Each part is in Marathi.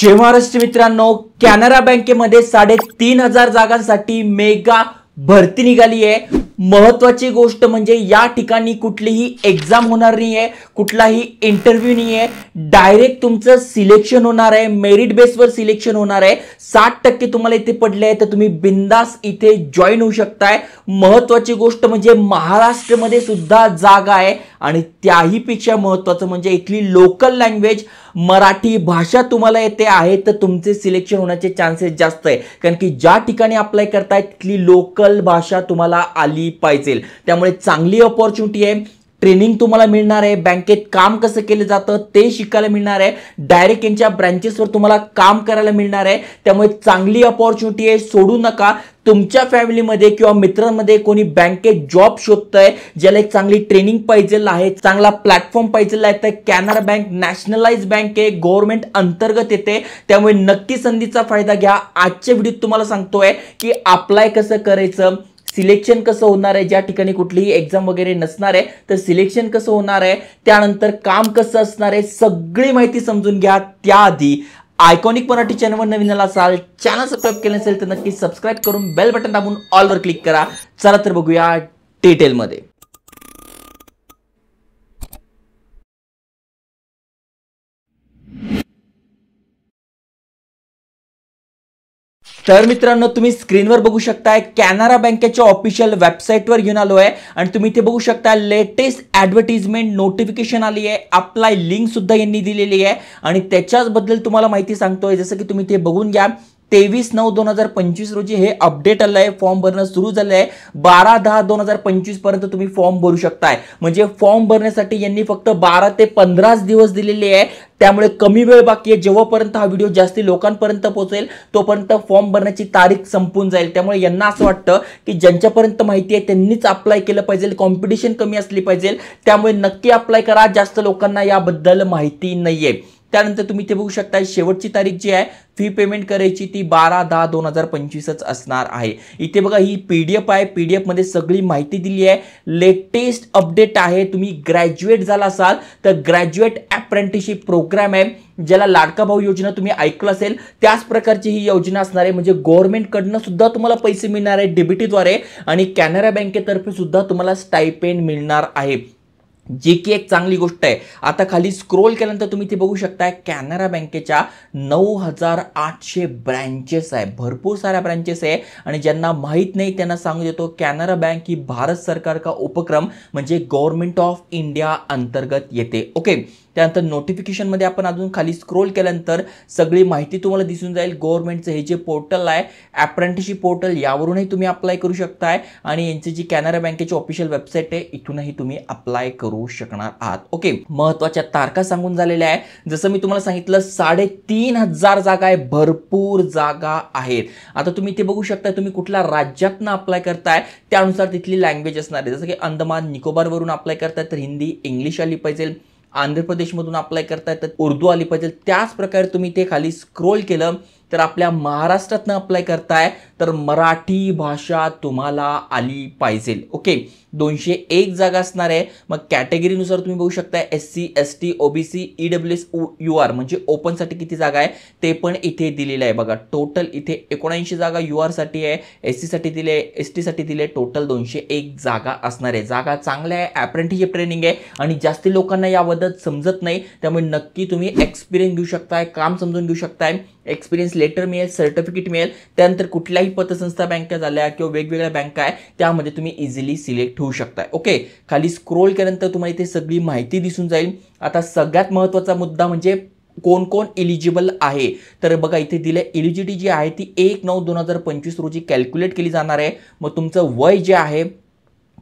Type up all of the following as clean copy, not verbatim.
जय महाराष्ट्र मित्रांनो, कॅनरा बँकेमध्ये 3,500 जागांसाठी मेगा भरती निघाली आहे। महत्त्वाची गोष्ट म्हणजे या ठिकाणी कुठलीही एग्जाम होणार नाहीये, कुठलाही इंटरव्ह्यू नाहीये, डायरेक्ट तुमचं सिलेक्शन होणार आहे, मेरिट बेसवर सिलेक्शन होणार आहे। 60% तुम्हाला इथे पडले आहे तर तुम्ही बिंदास इथे जॉइन होऊ शकताय। महत्त्वाची गोष्ट म्हणजे महाराष्ट्रामध्ये सुद्धा जागा आहे आणि त्याही पेक्षा महत्त्वाचं म्हणजे इथली लोकल लँग्वेज मराठी भाषा तुम्हाला येते आहे तर तुमचे सिलेक्शन होण्याचे चान्सेस जास्त आहे, कारण की ज्या ठिकाणी अप्लाय करताय तिथली लोकल भाषा तुम्हाला आली पाहिजे। त्यामुळे चांगली अपॉर्च्युनिटी आहे। ट्रेनिंग तुम्हाला मिळणार आहे, बँकेत काम कसं केलं जातं ते शिकायला मिळणार आहे, डायरेक्ट यांच्या ब्रांचेसवर तुम्हाला काम करायला मिळणार आहे। त्यामुळे चांगली अपॉर्च्युनिटी आहे, सोडू नका। तुमच्या फॅमिलीमध्ये किंवा मित्रांमध्ये कोणी बँकेत जॉब शोधतंय, ज्याला एक चांगली ट्रेनिंग पाहिजे आहे, चांगला प्लॅटफॉर्म पाहिजे आहे, तर कॅनरा बँक नॅशनलाइज बँक आहे, गव्हर्नमेंट अंतर्गत येते। त्यामुळे नक्की संधीचा फायदा घ्या। आजच्या व्हिडिओत तुम्हाला सांगतोय की अप्लाय कसं करायचं, सिलेक्शन कसं होणार आहे, ज्या ठिकाणी कुठलीही एग्जाम वगैरे नसणार आहे तर सिलेक्शन कसं होणार आहे, त्यानंतर काम कसं असणार आहे, सगळी माहिती समजून घ्या। त्याआधी आयकॉनिक मराठी चॅनलवर नवीन असाल, चॅनल सबस्क्राइब केलं नसेल तर नक्की सबस्क्राइब करून बेल बटन दाबून ऑल वर क्लिक करा। चला तर बघूया डिटेलमध्ये। तर मित्रांनो, तुम्ही स्क्रीनवर बघू शकताय कॅनरा बँकेच्या ऑफिशियल वेबसाईटवर घेऊन आलो आहे आणि तुम्ही इथे बघू शकता लेटेस्ट ॲडव्हर्टाइजमेंट नोटिफिकेशन आली आहे, अप्लाय लिंक सुद्धा यांनी दिलेली आहे आणि त्याच्याच बद्दल तुम्हाला माहिती सांगतोय। जसं की तुम्ही इथे बघून घ्या, 23/9/2025 रोजी हे अपडेट आलं आहे, फॉर्म भरणं सुरू झालं आहे। 12/10/2025 पर्यंत तुम्ही फॉर्म भरू शकताय। म्हणजे फॉर्म भरण्यासाठी यांनी फक्त 12 ते 15 दिवस दिलेले आहे, त्यामुळे कमी वेळ बाकी आहे। जेव्हापर्यंत हा व्हिडिओ जास्ती लोकांपर्यंत पोहोचेल तोपर्यंत फॉर्म भरण्याची तारीख संपून जाईल। त्यामुळे यांना असं वाटतं की ज्यांच्यापर्यंत माहिती आहे त्यांनीच अप्लाय केलं पाहिजे, कॉम्पिटिशन कमी असली पाहिजे, त्यामुळे नक्की अप्लाय करा। जास्त लोकांना याबद्दल माहिती नाहीये। त्यानंतर तुम्ही इथे बघू शकता शेवटची तारीख जी आहे फी पेमेंट करायची ती 12/10/2025 असणार आहे। इथे बघा ही पीडीएफ आहे, पीडीएफ मध्ये सगळी माहिती दिली आहे, लेटेस्ट अपडेट आहे। तुम्ही ग्रॅज्युएट झाला असाल तर ग्रॅज्युएट अप्रेंटिसशिप प्रोग्राम आहे, ज्याला लाडका भाऊ योजना तुम्ही ऐकलं असेल, त्याच प्रकारची ही योजना असणार आहे। म्हणजे गव्हर्नमेंट कडनं सुद्धा तुम्हाला पैसे मिळणार आहे डीबीटीद्वारे आणि कॅनरा बँकेतर्फे सुद्धा तुम्हाला स्टायपेंड मिळणार आहे, जी की एक चांगली गोष्ट आहे। आता खाली स्क्रोल केल्यानंतर तुम्ही ते बघू शकता कॅनरा बँकेच्या 9,800 ब्रँचेस आहे, भरपूर साऱ्या ब्रँचेस आहे। आणि ज्यांना माहित नाही त्यांना सांगू देतो, कॅनरा बँक ही भारत सरकार का उपक्रम म्हणजे गव्हर्नमेंट ऑफ इंडिया अंतर्गत येते। ओके, त्यानंतर नोटिफिकेशन मध्ये आपण अजून खाली स्क्रोल केल्यानंतर सगळी माहिती तुम्हाला दिसून जाईल। गव्हर्नमेंटचं हे जे पोर्टल आहे अप्रेंटिसशिप पोर्टल, यावरूनही तुम्ही अप्लाय करू शकताय आणि यांची जी कॅनरा बँकेची ऑफिशियल वेबसाईट आहे इथूनही तुम्ही अप्लाय करू शकणार आहात। ओके, महत्त्वाच्या तारखा सांगून झालेल्या आहे। जसं मी तुम्हाला सांगितलं 3,500 जागा आहे, भरपूर जागा आहेत। आता तुम्ही इथे बघू शकता, तुम्ही कुठल्या राज्यातनं अप्लाय करताय त्यानुसार तिथली लँग्वेज असणार आहे। जसं की अंदमान निकोबार वरून अप्लाय करताय तर हिंदी इंग्लिश आली पाहिजे, आंध्र प्रदेशमधून अप्लाय करताय तर उर्दू आली पाहिजे। त्याच प्रकारे तुम्ही ते खाली स्क्रोल केलं तर आपल्या महाराष्ट्रातनं अप्लाय करताय तर मराठी भाषा तुम्हाला आली पाहिजे। ओके, 201 जागा असणार आहे। मग कॅटेगरीनुसार तुम्ही बघू शकता SC ST OBC EWS UR म्हणजे ओपन साठी किती जागा आहे ते पण इथे दिलेलं आहे। बघा टोटल इथे 79 जागा UR साठी आहे, SC साठी दिले, ST साठी दिले, टोटल 201 जागा असणार आहे। जागा चांगल्या आहे, अप्रेंटिसशिप ट्रेनिंग आहे आणि जास्ती लोकांना याबद्दल समजत नाही, त्यामुळे नक्की तुम्ही एक्सपिरियन्स घेऊ शकताय, काम समजून घेऊ शकताय, एक्सपिरियन्स लेटर मिळेल, सर्टिफिकेट मिळेल। त्यानंतर कुठल्याही पतसंस्था बँका झाल्या किंवा वेगवेगळ्या बँका आहे त्यामध्ये तुम्ही इझिली सिलेक्ट होऊ शकताय। ओके, खाली स्क्रोल केल्यानंतर तुम्हाला इथे सगळी माहिती दिसून जाईल। आता सगळ्यात महत्त्वाचा मुद्दा म्हणजे कोण कोण एलिजिबल आहे, तर बघा इथे दिले एलिजिबिलिटी जी आहे ती 1/9/2025 रोजी कॅल्क्युलेट केली जाणार आहे। मग तुमचं वय जे आहे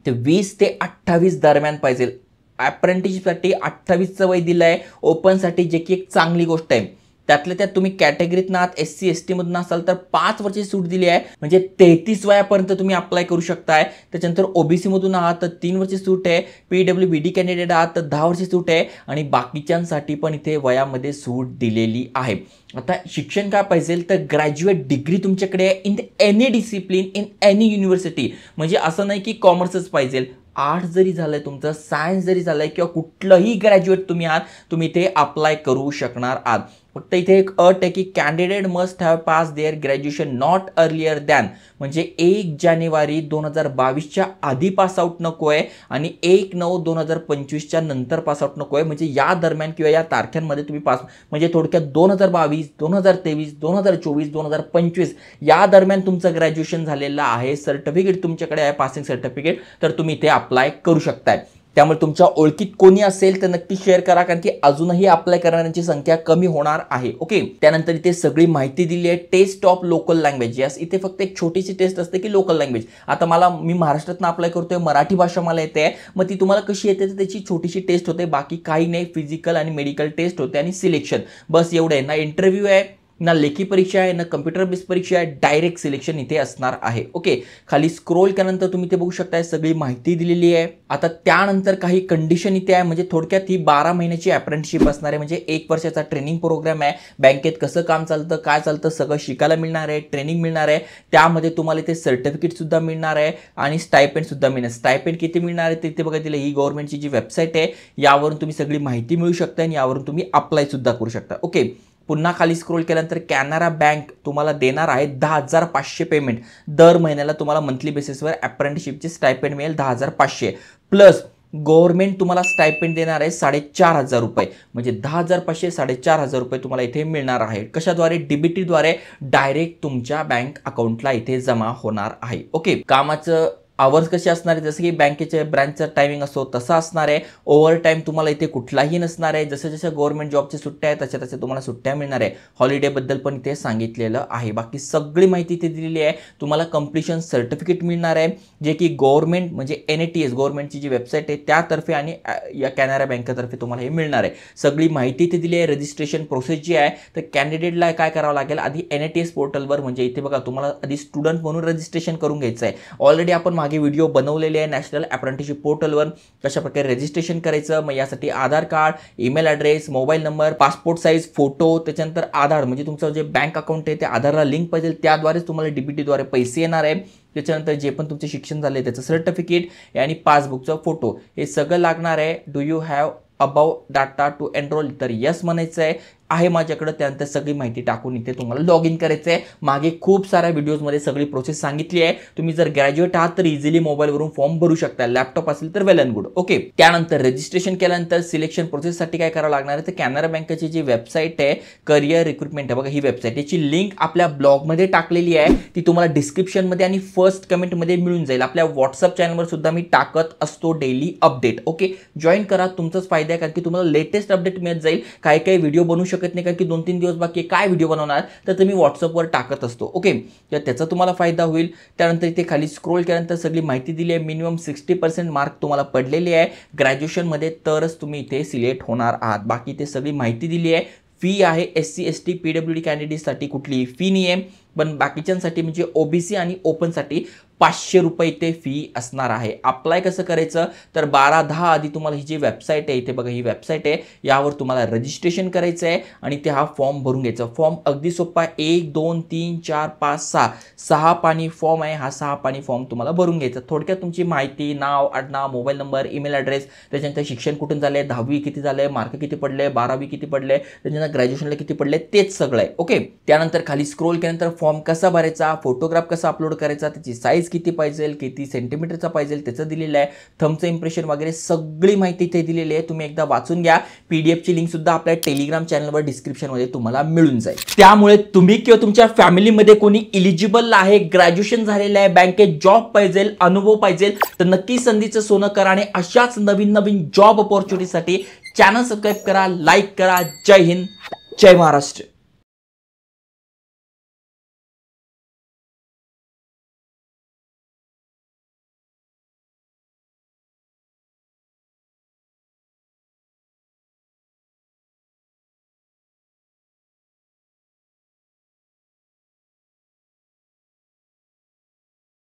ते 20 ते 28 दरम्यान पाहिजे। अप्रेंटिसशिपसाठी 28चं वय दिलं आहे, ओपनसाठी, जे की एक चांगली गोष्ट आहे। त्यातल्या त्यात तुम्ही कॅटेगरीतनं आहात, SC ST मधून असाल तर 5 वर्षाची सूट दिली आहे, म्हणजे 33 वयापर्यंत तुम्ही अप्लाय करू शकताय। त्याच्यानंतर OBC मधून आहात तर 3 वर्षाची सूट आहे, PWBD कॅन्डिडेट आहात तर 10 वर्षाची सूट आहे आणि बाकीच्यांसाठी पण इथे वयामध्ये सूट दिलेली आहे। आता शिक्षण काय पाहिजे तर ग्रॅज्युएट डिग्री तुमच्याकडे in any discipline in any university, म्हणजे असं नाही की कॉमर्सच पाहिजे, आर्ट्स जरी झालंय तुमचं, सायन्स जरी झालंय किंवा कुठलंही ग्रॅज्युएट तुम्ही आहात, तुम्ही ते अप्लाय करू शकणार आहात। फक्त इथे एक अट आहे की candidate must have pass their graduation not earlier than, म्हणजे 1 जानेवारी 2022च्या आधी पासआउट नको आहे आणि 1/9/2025च्या नंतर पासआउट नको आहे. म्हणजे या दरम्यान किंवा या तारखांमध्ये तुम्ही पास, म्हणजे थोडक्यात 2022, 2023, 2024, 2025 या दरम्यान तुमचं ग्रॅज्युएशन झालेलं आहे, सर्टिफिकेट तुमच्याकडे आहे पासिंग सर्टिफिकेट, तर तुम्ही इथे अप्लाय करू शकताय. त्यामुळे तुमच्या ओळखीत कोणी असेल तर नक्की शेअर करा, कारण की अजूनही अप्लाय करणाऱ्यांची संख्या कमी होणार आहे. ओके, त्यानंतर इथे सगळी माहिती दिली आहे. Test of local language, yes इथे फक्त एक छोटीशी टेस्ट असते की लोकल लँग्वेज. आता मी महाराष्ट्रातून अप्लाय करतोय, मराठी भाषा मला येते, मग ती तुम्हाला कशी येते तर त्याची छोटीशी टेस्ट होते, बाकी काही नाही. फिजिकल आणि मेडिकल टेस्ट होते आणि सिलेक्शन, बस एवढं आहे. ना इंटरव्ह्यू आहे, ना लेखी परीक्षा आहे, ना कम्प्युटर बेस्ड परीक्षा आहे, डायरेक्ट सिलेक्शन इथे असणार आहे. ओके, खाली स्क्रोल केल्यानंतर तुम्ही ते बघू शकताय, सगळी माहिती दिलेली आहे. आता त्यानंतर काही कंडिशन इथे आहे, म्हणजे थोडक्यात ही 12 महिन्याची अप्रेंटिसशिप असणार आहे, म्हणजे 1 वर्षाचा ट्रेनिंग प्रोग्राम आहे. बँकेत कसं काम चालतं, काय चालतं, सगळं शिकायला मिळणार आहे, ट्रेनिंग मिळणार आहे. त्यामध्ये तुम्हाला इथे सर्टिफिकेट सुद्धा मिळणार आहे आणि स्टायपेंड सुद्धा मिळणार. स्टायपेंड किती मिळणार आहे तिथे बघा दिलं. ही गव्हर्नमेंटची जी वेबसाईट आहे यावरून तुम्ही सगळी माहिती मिळू शकता आणि यावरून तुम्ही अप्लाय सुद्धा करू शकता. ओके, पुन्हा खाली स्क्रोल केल्यानंतर कॅनरा बँक तुम्हाला देणार आहे 10,500 पेमेंट. दर महिन्याला तुम्हाला मंथली बेसिसवर अप्रेंटिसशिपची स्टायपेंड मिळेल 10,500 प्लस गव्हर्नमेंट तुम्हाला स्टायपेंड देणार आहे 4,500 रुपये, म्हणजे 10,500 4,500 रुपये तुम्हाला इथे मिळणार आहे. कशाद्वारे? डीबीटीद्वारे डायरेक्ट तुमच्या बँक अकाउंटला इथे जमा होणार आहे. ओके, कामाचं आवर्स कसे असणार आहे, जसं की बँकेच्या ब्रँचचा टायमिंग असतो तसा असणार आहे. ओव्हर टाईम तुम्हाला इथे कुठलाही नसणार आहे. जसं जसं गव्हर्नमेंट जॉबच्या सुट्ट्या आहेत तशा तशा तुम्हाला सुट्ट्या मिळणार आहे. हॉलिडेबद्दल पण इथे सांगितलेलं आहे. बाकी सगळी माहिती इथे दिलेली आहे. तुम्हाला कंप्लिशन सर्टिफिकेट मिळणार आहे, जे की गव्हर्नमेंट म्हणजे NATS गव्हर्नमेंटची जी वेबसाईट आहे त्यातर्फे आणि या कॅनरा बँकेतर्फे तुम्हाला हे मिळणार आहे. सगळी माहिती इथे दिली आहे. रजिस्ट्रेशन प्रोसेस जी आहे तर कॅन्डिडेटला काय करावं लागेल, आधी NATS पोर्टलवर, म्हणजे इथे बघा तुम्हाला आधी स्टुडंट म्हणून रजिस्ट्रेशन करून घ्यायचं आहे. ऑलरेडी आपण मागे व्हिडिओ बनवलेले आहे नॅशनल अप्रेंटिसशिप पोर्टलवर कशा प्रकारे रजिस्ट्रेशन करायचं. मग यासाठी Aadhaar card, email address, mobile number, passport size photo, त्याच्यानंतर आधार, म्हणजे तुमचं जे बँक अकाउंट आहे त्या आधारला लिंक पाहिजे, त्याद्वारेच तुम्हाला डीबीटीद्वारे पैसे येणार आहे. त्याच्यानंतर जे पण तुमचे शिक्षण झाले त्याचं सर्टिफिकेट आणि पासबुकचा फोटो हे सगळं लागणार आहे. Do you have about data to enrol, तर यस म्हणायचं आहे माझ्याकडे. त्यानंतर सगळी माहिती टाकून इथे तुम्हाला लॉग इन करायचं आहे. मागे खूप साऱ्या व्हिडिओजमध्ये सगळी प्रोसेस सांगितली आहे. तुम्ही जर ग्रॅज्युएट आहात तर इझिली मोबाईलवरून फॉर्म भरू शकता. लॅपटॉप असेल तर वेल अँड गुड. ओके, त्यानंतर रजिस्ट्रेशन केल्यानंतर सिलेक्शन प्रोसेससाठी काय करावं लागणार आहे तर कॅनरा बँकेची जी वेबसाईट आहे करिअर रिक्रुटमेंट आहे बघा, ही वेबसाईट, याची लिंक आपल्या ब्लॉगमध्ये टाकलेली आहे. ती तुम्हाला डिस्क्रिप्शनमध्ये आणि फर्स्ट कमेंटमध्ये मिळून जाईल. आपल्या व्हॉट्सअप चॅनलवर सुद्धा मी टाकत असतो डेली अपडेट. ओके, जॉईन करा, तुमचाच फायदा आहे, कारण की तुम्हाला लेटेस्ट अपडेट मिळत जाईल. काही व्हिडिओ बनवू शकत नाही कारण की 2-3 दिवस बाकी काय व्हिडिओ बनवणार, तर तुम्ही व्हॉट्सअपवर टाकत असतो. ओके, तर त्याचा तुम्हाला फायदा होईल. त्यानंतर इथे खाली स्क्रोल केल्यानंतर सगळी माहिती दिली आहे. मिनिमम 60% मार्क तुम्हाला पडलेले आहे ग्रॅज्युएशनमध्ये, तरच तुम्ही इथे सिलेक्ट होणार आहात. बाकी इथे सगळी माहिती दिली आहे. फी आहे SC ST PWD कॅन्डिडेटसाठी कुठलीही फी नाही आहे, पण बाकीच्यांसाठी म्हणजे OBC आणि ओपनसाठी 500 रुपये इथे फी असणार आहे. अप्लाय कसं करायचं तर 12/10 आधी तुम्हाला ही जी वेबसाईट आहे इथे बघा, ही वेबसाईट आहे, यावर तुम्हाला रजिस्ट्रेशन करायचं आहे आणि ते हा फॉर्म भरून घ्यायचा. फॉर्म अगदी सोपा आहे. 1 2 3 4 5 6 पानी फॉर्म आहे. हा 6 पानी फॉर्म तुम्हाला भरून घ्यायचा. थोडक्यात तुमची माहिती, नाव, आडनाव, मोबाईल नंबर, ईमेल ॲड्रेस, त्याच्यानंतर शिक्षण कुठून झाले, 10वी किती झाले, मार्क किती पडले, 12वी किती पडले, त्याच्यानंतर ग्रॅज्युएशनला किती पडले, तेच सगळं आहे. ओके, त्यानंतर खाली स्क्रोल केल्यानंतर फॉर्म कसा भरायचा, फोटोग्राफ कसा अपलोड करायचा, त्याची साईज किती पाहिजे, किती सेंटीमीटरचा पाहिजे त्याचं दिलेलं आहे, थंबचं इम्प्रेशन वगैरे सगळी माहिती इथे दिलेली आहे. तुम्ही एकदा वाचून घ्या. PDF ची लिंक सुद्धा आपल्या टेलिग्राम चॅनलवर डिस्क्रिप्शनमध्ये तुम्हाला मिळून जाईल. त्यामुळे तुम्ही किंवा तुमच्या फॅमिलीमध्ये कोणी इलिजिबल आहे, ग्रॅज्युएशन झालेलं आहे, बँकेत जॉब पाहिजे, अनुभव पाहिजे, तर नक्की संधीचं सोनं करा आणि अशाच नवीन जॉब अपॉर्च्युनिटीसाठी चॅनल सबस्क्राईब करा, लाईक करा. जय हिंद, जय महाराष्ट्र.